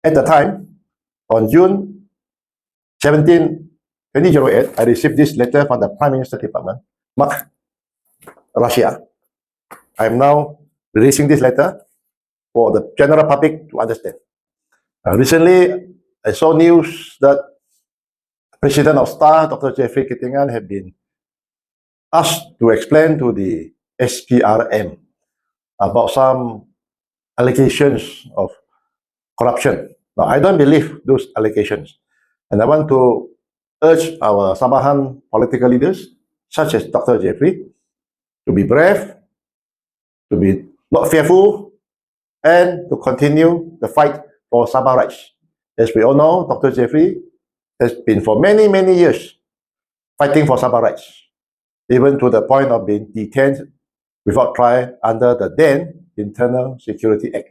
At the time, on June 17, 2008, I received this letter from the Prime Minister Department. Mark, Russia. I am now releasing this letter for the general public to understand. Recently, I saw news that President of STAR, Dr. Jeffrey Kittingan, had been asked to explain to the SPRM about some allegations of corruption. Now, I don't believe those allegations. And I want to urge our Sabahan political leaders, such as Dr. Jeffrey, to be brave, to be not fearful, and to continue the fight for Sabah rights. As we all know, Dr. Jeffrey has been for many, many years fighting for Sabah rights, even to the point of being detained without trial under the then Internal Security Act.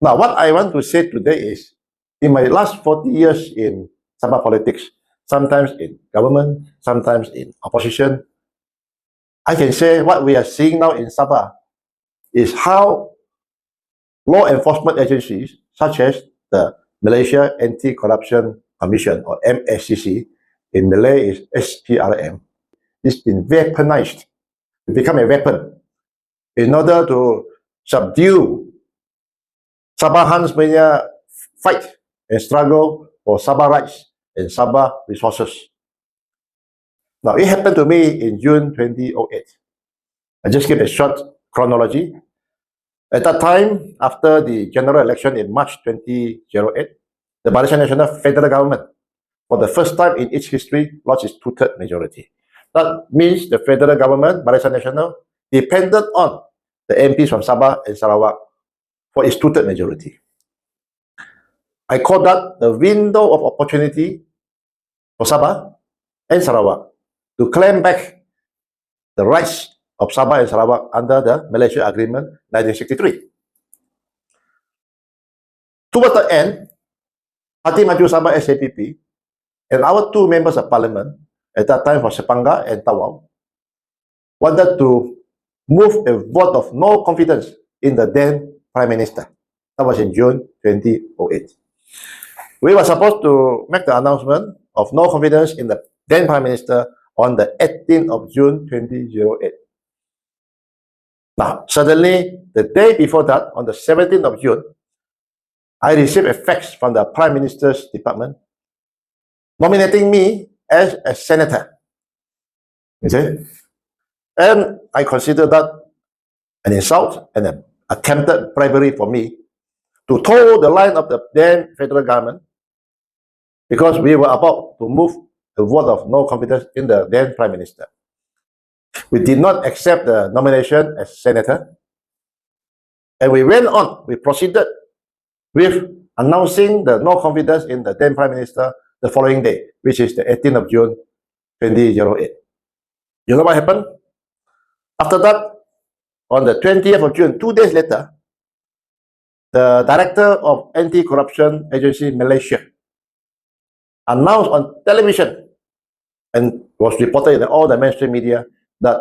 Now, what I want to say today is, in my last 40 years in Sabah politics, sometimes in government, sometimes in opposition, I can say what we are seeing now in Sabah is how law enforcement agencies, such as the Malaysia Anti-Corruption Commission, or MACC, in Malay is SPRM, is been weaponized to become a weapon in order to subdue Sabahans punya fight and struggle for Sabah rights and Sabah resources. Now, it happened to me in June 2008. I just give a short chronology. At that time, after the general election in March 2008, the Barisan Nasional federal government, for the first time in its history, lost its two-thirds majority. That means the federal government, Barisan Nasional, depended on the MPs from Sabah and Sarawak for its two-thirds majority. I call that the window of opportunity for Sabah and Sarawak to claim back the rights of Sabah and Sarawak under the Malaysia Agreement 1963. Towards the end, Parti Maju Sabah SAPP and our two members of parliament, at that time for Sepangga and Tawau, wanted to move a vote of no confidence in the then Prime Minister. That was in June 2008. We were supposed to make the announcement of no confidence in the then Prime Minister on the 18th of June 2008. Now, suddenly, the day before that, on the 17th of June, I received a fax from the Prime Minister's department nominating me as a senator. You see? And I consider that an insult and an attempted bribery for me to toe the line of the then federal government, because we were about to move a vote of no confidence in the then Prime Minister. We did not accept the nomination as senator, and we went on. We proceeded with announcing the no confidence in the then Prime Minister the following day, which is the 18th of June 2008. You know what happened? After that, on the 20th of June, 2 days later, the Director of Anti-Corruption Agency Malaysia announced on television and was reported in all the mainstream media that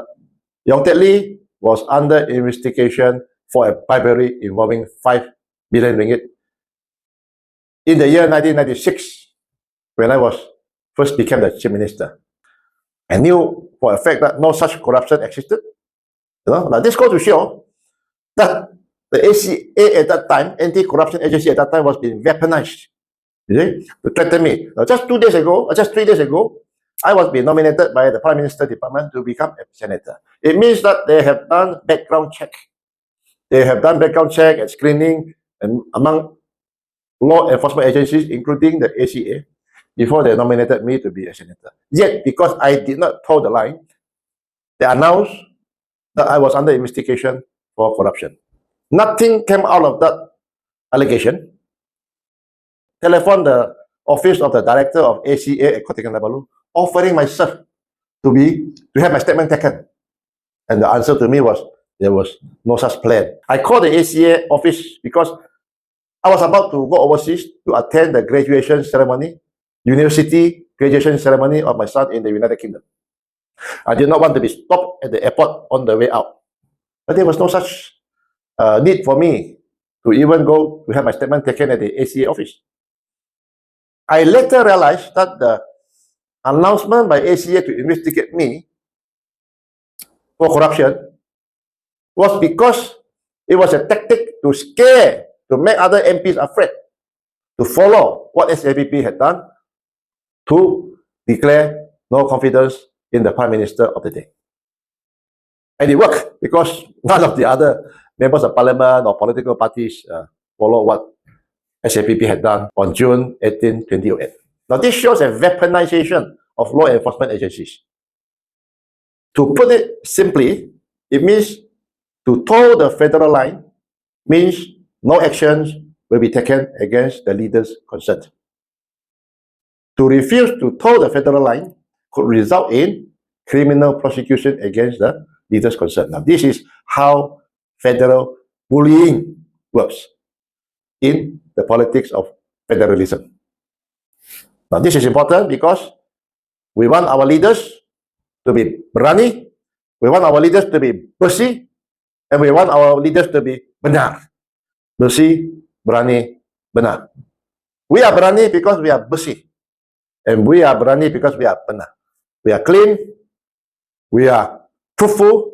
Yong Tet Lee was under investigation for a bribery involving 5 billion ringgit in the year 1996, when I first became the Chief Minister. I knew for a fact that no such corruption existed. You know, now this goes to show that the ACA at that time, Anti-Corruption Agency at that time, was being weaponized, you see, to threaten me. Now, just 2 days ago, or just 3 days ago, I was being nominated by the Prime Minister Department to become a senator. It means that they have done background check. They have done background check and screening and among law enforcement agencies, including the ACA, before they nominated me to be a senator. Yet, because I did not toe the line, they announced that I was under investigation for corruption. Nothing came out of that allegation. Telephoned the office of the director of ACA at Kota Kinabalu, offering myself to have my statement taken. And the answer to me was, there was no such plan. I called the ACA office because I was about to go overseas to attend the graduation ceremony, university graduation ceremony of my son in the United Kingdom. I did not want to be stopped at the airport on the way out. But there was no such need for me to even go to have my statement taken at the ACA office. I later realized that the announcement by ACA to investigate me for corruption was because it was a tactic to scare, to make other MPs afraid to follow what SAPP had done to declare no confidence in the Prime Minister of the day. And it worked because none of the other members of parliament or political parties followed what SAPP had done on June 18, 2008. Now, this shows a weaponization of law enforcement agencies. To put it simply, it means to toe the federal line means no actions will be taken against the leaders concerned. To refuse to toe the federal line could result in criminal prosecution against the leaders concerned. Now, this is how federal bullying works in the politics of federalism. Now, this is important because we want our leaders to be berani, we want our leaders to be bersih, and we want our leaders to be benar. Bersih, berani, benar. We are berani because we are bersih. And we are berani because we are benar. We are clean, we are truthful,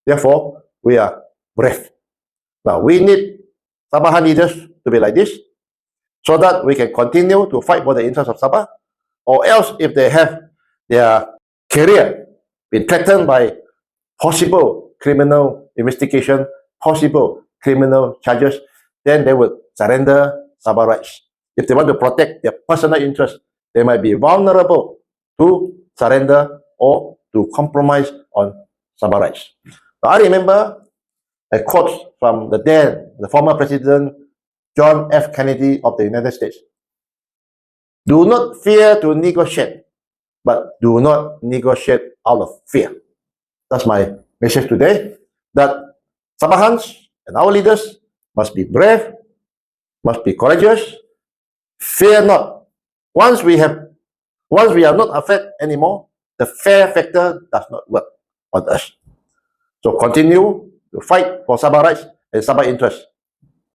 therefore we are brave. Now, we need Sabahan leaders to be like this so that we can continue to fight for the interests of Sabah, or else if they have their career been threatened by possible criminal investigation, possible criminal charges, then they would surrender Sabah rights. If they want to protect their personal interests, they might be vulnerable to surrender or to compromise on Sabah rights. Now, I remember a quote from the former President John F. Kennedy of the United States. Do not fear to negotiate, but do not negotiate out of fear. That's my message today, that Sabahans and our leaders must be brave, must be courageous, fear not. Once we are not afraid anymore, the fear factor does not work on us. So continue to fight for Sabah rights and Sabah interests.